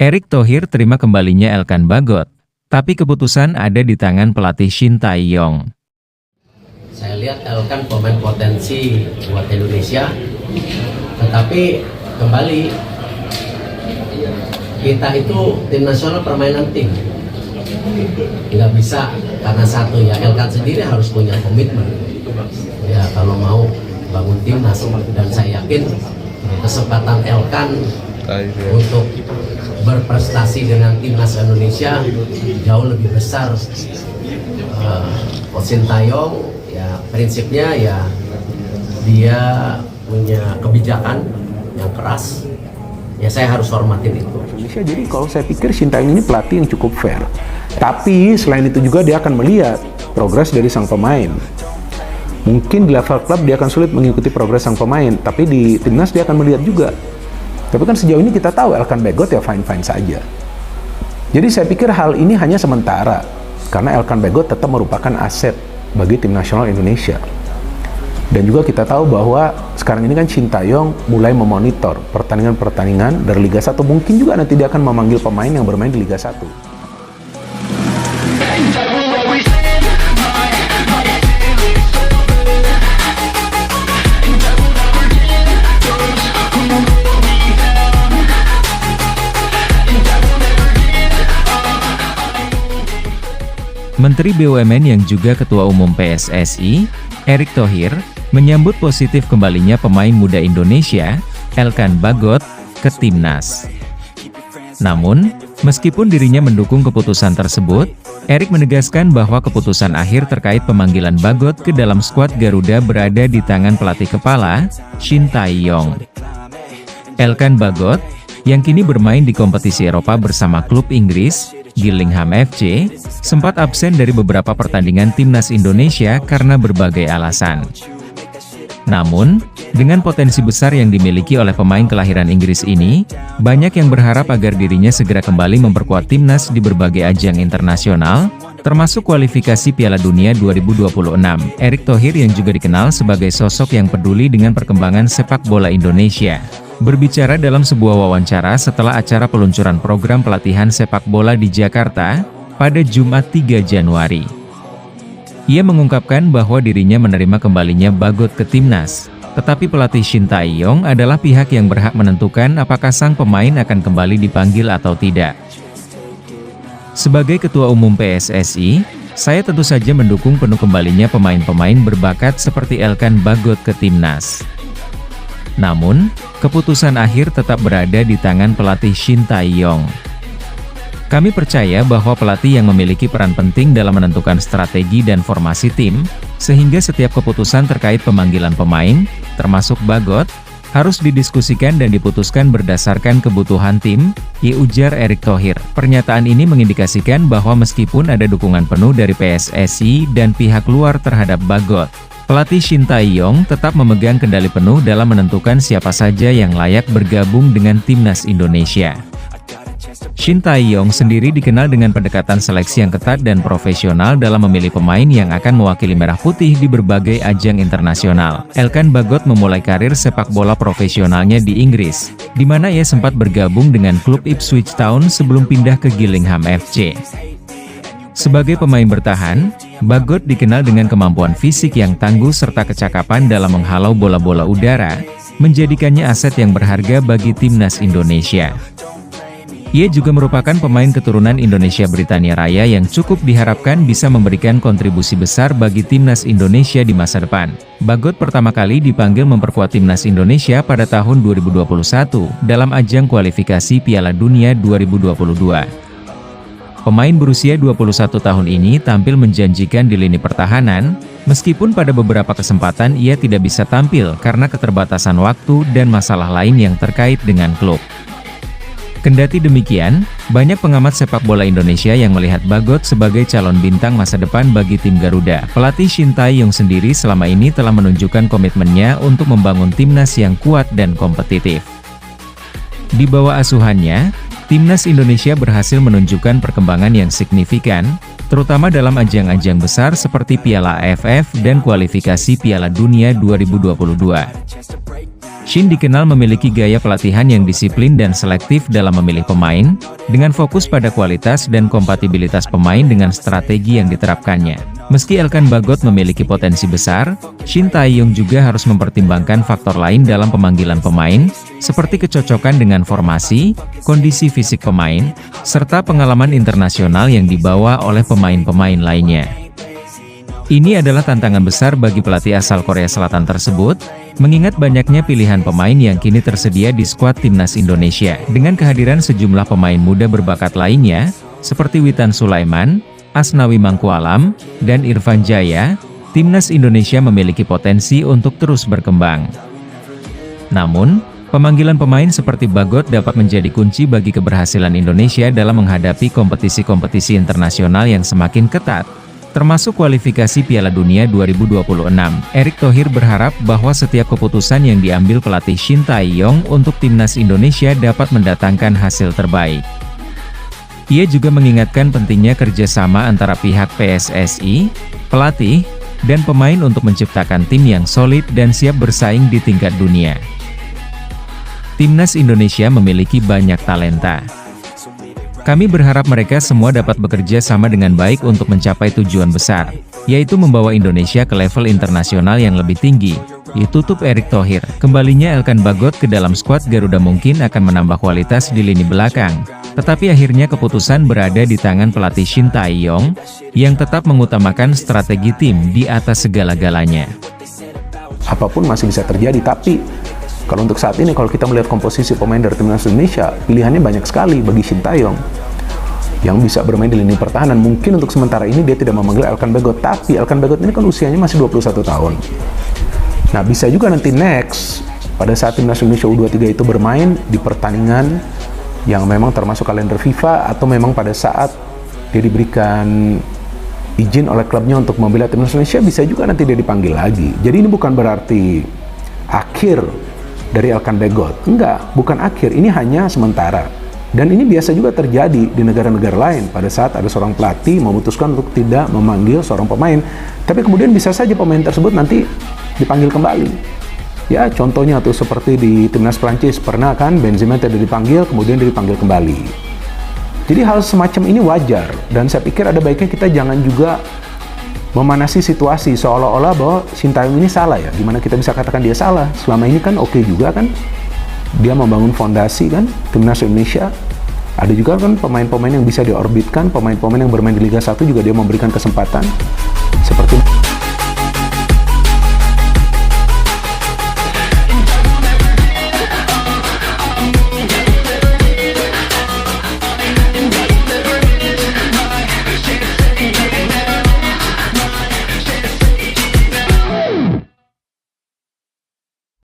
Erick Thohir terima kembalinya Elkan Bagot, tapi keputusan ada di tangan pelatih Shin Tae-yong. Saya lihat Elkan pemain potensi buat Indonesia, tetapi kembali kita itu tim nasional permainan tim, nggak bisa karena satu ya Elkan sendiri harus punya komitmen ya kalau mau bangun timnas, dan saya yakin kesempatan Elkan untuk berprestasi dengan timnas Indonesia jauh lebih besar. Shin Tae-yong ya prinsipnya ya dia punya kebijakan yang keras, ya saya harus hormatin itu. Jadi kalau saya pikir Shin Tae-yong ini pelatih yang cukup fair, tapi selain itu juga dia akan melihat progres dari sang pemain. Mungkin di level klub dia akan sulit mengikuti progres sang pemain, tapi di timnas dia akan melihat juga. Tapi kan sejauh ini kita tahu Elkan Bagot ya fine-fine saja. Jadi saya pikir hal ini hanya sementara, karena Elkan Bagot tetap merupakan aset bagi tim nasional Indonesia. Dan juga kita tahu bahwa sekarang ini kan Shin Tae-yong mulai memonitor pertandingan-pertandingan dari Liga 1. Mungkin juga nanti dia akan memanggil pemain yang bermain di Liga 1. Menteri BUMN yang juga Ketua Umum PSSI, Erick Thohir, menyambut positif kembalinya pemain muda Indonesia, Elkan Bagot, ke timnas. Namun, meskipun dirinya mendukung keputusan tersebut, Erick menegaskan bahwa keputusan akhir terkait pemanggilan Bagot ke dalam skuad Garuda berada di tangan pelatih kepala, Shin Tae-yong. Elkan Bagot, yang kini bermain di kompetisi Eropa bersama klub Inggris, Gillingham FC, sempat absen dari beberapa pertandingan timnas Indonesia karena berbagai alasan. Namun, dengan potensi besar yang dimiliki oleh pemain kelahiran Inggris ini, banyak yang berharap agar dirinya segera kembali memperkuat timnas di berbagai ajang internasional, termasuk kualifikasi Piala Dunia 2026. Erick Thohir yang juga dikenal sebagai sosok yang peduli dengan perkembangan sepak bola Indonesia, berbicara dalam sebuah wawancara setelah acara peluncuran program pelatihan sepak bola di Jakarta, pada Jumat 3 Januari. Ia mengungkapkan bahwa dirinya menerima kembalinya Bagot ke timnas, tetapi pelatih Shin Tae-yong adalah pihak yang berhak menentukan apakah sang pemain akan kembali dipanggil atau tidak. Sebagai Ketua Umum PSSI, saya tentu saja mendukung penuh kembalinya pemain-pemain berbakat seperti Elkan Bagot ke timnas. Namun, keputusan akhir tetap berada di tangan pelatih Shin Tae-yong. Kami percaya bahwa pelatih yang memiliki peran penting dalam menentukan strategi dan formasi tim, sehingga setiap keputusan terkait pemanggilan pemain, termasuk Bagot, harus didiskusikan dan diputuskan berdasarkan kebutuhan tim, ujar Erick Thohir. Pernyataan ini mengindikasikan bahwa meskipun ada dukungan penuh dari PSSI dan pihak luar terhadap Bagot, pelatih Shin Tae-yong tetap memegang kendali penuh dalam menentukan siapa saja yang layak bergabung dengan timnas Indonesia. Shin Tae-yong sendiri dikenal dengan pendekatan seleksi yang ketat dan profesional dalam memilih pemain yang akan mewakili Merah Putih di berbagai ajang internasional. Elkan Bagot memulai karir sepak bola profesionalnya di Inggris, di mana ia sempat bergabung dengan klub Ipswich Town sebelum pindah ke Gillingham FC. Sebagai pemain bertahan, Bagot dikenal dengan kemampuan fisik yang tangguh serta kecakapan dalam menghalau bola-bola udara, menjadikannya aset yang berharga bagi timnas Indonesia. Ia juga merupakan pemain keturunan Indonesia Britania Raya yang cukup diharapkan bisa memberikan kontribusi besar bagi timnas Indonesia di masa depan. Bagot pertama kali dipanggil memperkuat timnas Indonesia pada tahun 2021 dalam ajang kualifikasi Piala Dunia 2022. Pemain berusia 21 tahun ini tampil menjanjikan di lini pertahanan, meskipun pada beberapa kesempatan ia tidak bisa tampil karena keterbatasan waktu dan masalah lain yang terkait dengan klub. Kendati demikian, banyak pengamat sepak bola Indonesia yang melihat Bagot sebagai calon bintang masa depan bagi tim Garuda. Pelatih Shin Tae-yong sendiri selama ini telah menunjukkan komitmennya untuk membangun timnas yang kuat dan kompetitif. Di bawah asuhannya, timnas Indonesia berhasil menunjukkan perkembangan yang signifikan, terutama dalam ajang-ajang besar seperti Piala AFF dan kualifikasi Piala Dunia 2022. Shin dikenal memiliki gaya pelatihan yang disiplin dan selektif dalam memilih pemain, dengan fokus pada kualitas dan kompatibilitas pemain dengan strategi yang diterapkannya. Meski Elkan Bagot memiliki potensi besar, Shin Tae-yong juga harus mempertimbangkan faktor lain dalam pemanggilan pemain, seperti kecocokan dengan formasi, kondisi fisik pemain, serta pengalaman internasional yang dibawa oleh pemain-pemain lainnya. Ini adalah tantangan besar bagi pelatih asal Korea Selatan tersebut, mengingat banyaknya pilihan pemain yang kini tersedia di skuad timnas Indonesia. Dengan kehadiran sejumlah pemain muda berbakat lainnya, seperti Witan Sulaiman, Asnawi Mangkualam, dan Irfan Jaya, timnas Indonesia memiliki potensi untuk terus berkembang. Namun, pemanggilan pemain seperti Bagot dapat menjadi kunci bagi keberhasilan Indonesia dalam menghadapi kompetisi-kompetisi internasional yang semakin ketat, termasuk kualifikasi Piala Dunia 2026. Erick Thohir berharap bahwa setiap keputusan yang diambil pelatih Shin Tae-yong untuk timnas Indonesia dapat mendatangkan hasil terbaik. Ia juga mengingatkan pentingnya kerjasama antara pihak PSSI, pelatih, dan pemain untuk menciptakan tim yang solid dan siap bersaing di tingkat dunia. Timnas Indonesia memiliki banyak talenta. Kami berharap mereka semua dapat bekerja sama dengan baik untuk mencapai tujuan besar, yaitu membawa Indonesia ke level internasional yang lebih tinggi, ditutup Erick Thohir. Kembalinya Elkan Bagot ke dalam skuad Garuda mungkin akan menambah kualitas di lini belakang, tetapi akhirnya keputusan berada di tangan pelatih Shin Tae-yong, yang tetap mengutamakan strategi tim di atas segala-galanya. Apapun masih bisa terjadi, tapi kalau untuk saat ini, kalau kita melihat komposisi pemain dari timnas Indonesia, pilihannya banyak sekali bagi Shin Tae-yong yang bisa bermain di lini pertahanan. Mungkin untuk sementara ini dia tidak memanggil Elkan Bagot, tapi Elkan Bagot ini kan usianya masih 21 tahun. Nah, bisa juga nanti next, pada saat timnas Indonesia U23 itu bermain di pertandingan yang memang termasuk kalender FIFA, atau memang pada saat dia diberikan izin oleh klubnya untuk membela timnas Indonesia, bisa juga nanti dia dipanggil lagi. Jadi ini bukan berarti akhir dari Elkan Bagot. Enggak, bukan akhir, ini hanya sementara. Dan ini biasa juga terjadi di negara-negara lain pada saat ada seorang pelatih memutuskan untuk tidak memanggil seorang pemain, tapi kemudian bisa saja pemain tersebut nanti dipanggil kembali. Ya, contohnya tuh seperti di timnas Prancis, pernah kan Benzema tidak dipanggil, kemudian dia dipanggil kembali. Jadi hal semacam ini wajar, dan saya pikir ada baiknya kita jangan juga memanasi situasi seolah-olah bahwa Shin Tae-yong ini salah ya. Gimana kita bisa katakan dia salah? Selama ini kan oke juga kan, dia membangun fondasi kan timnas Indonesia. Ada juga kan pemain-pemain yang bisa diorbitkan, pemain-pemain yang bermain di Liga 1 juga dia memberikan kesempatan seperti